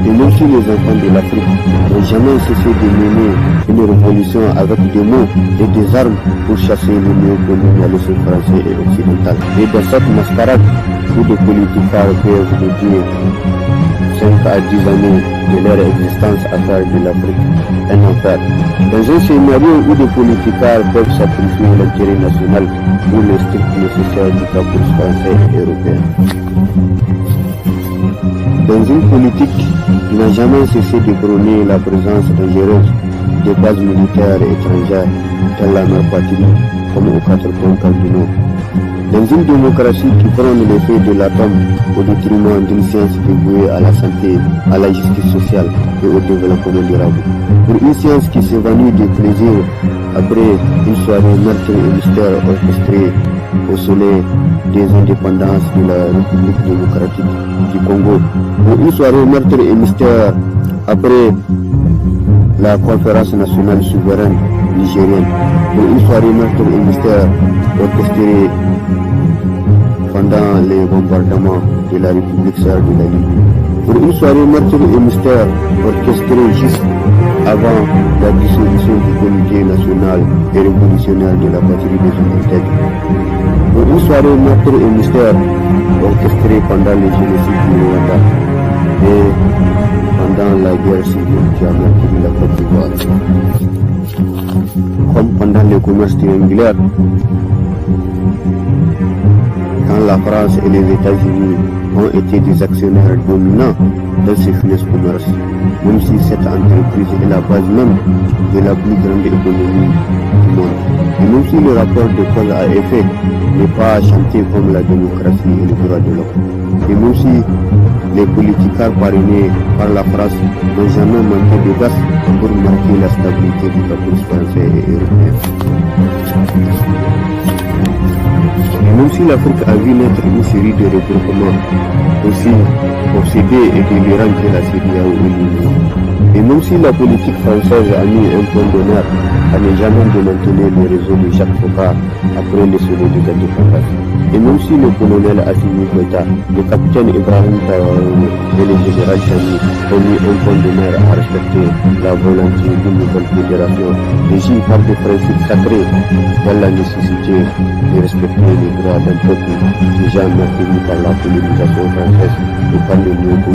Et même si les enfants de l'Afrique n'ont jamais cessé de mener une révolution avec des mots et des armes pour chasser le néocolonialisme français et occidental. Et dans cette mascarade, où des politiciens peuvent nous dire 5 à 10 années de leur existence à faire de l'Afrique un enfer. Dans un scénario où des politiciens peuvent sacrifier l'intérêt national pour le strict nécessaire du caprice français et européen. Dans une politique qui n'a jamais cessé de prôner la présence dangereuse des bases militaires étrangères dans la mer Patrie, comme aux 4 points cardinaux. Dans une démocratie qui prône l'effet de l'atome au détriment d'une science dévouée à la santé, à la justice sociale et au développement durable. Pour une science qui s'évanouit de plaisir après une soirée meurtre et mystère orchestrée au soleil des indépendances de la République démocratique du Congo. Pour une soirée meurtre et mystère après la conférence nationale souveraine nigérienne. Pour une soirée meurtre et mystère orchestrée pendant les bombardements de la République sœur de la Libye. Pour une soirée meurtre et mystère orchestrée juste avant la dissolution du comité national et révolutionnaire de la patrie des Unités. Pour une soirée meurtre et mystère orchestrée pendant le génocide du Rwanda et pendant la guerre civile qui a meurtri la Côte d'Ivoire. Comme pendant le commerce triangulaire, quand la France et les États-Unis ont été des actionnaires dominants dans ces finances commerce, même si cette entreprise est la base même de la plus grande économie du monde. Et même si le rapport de cause à effet n'est pas chanté comme la démocratie et le droit de l'homme. Et même si les politiques parrainés par la France n'ont jamais manqué de gaz pour marquer la stabilité du caprice français et européen. Et même si l'Afrique a vu naître une série de regroupements aussi obsédés et délirants que la CEDEAO et l'Union, et même si la politique française a mis un point d'honneur à ne jamais démanteler le réseau de Jacques Foccart après le sommet des indépendances, et même si le colonel Assimi Goïta, le capitaine Ibrahim Traoré et le général Chani ont mis un point d'honneur à respecter la volonté d'une nouvelle fédération régie par des principes sacrés dans la nécessité de respecter les droits d'un peuple déjà maintenu par la colonisation française et par le néocolonialisme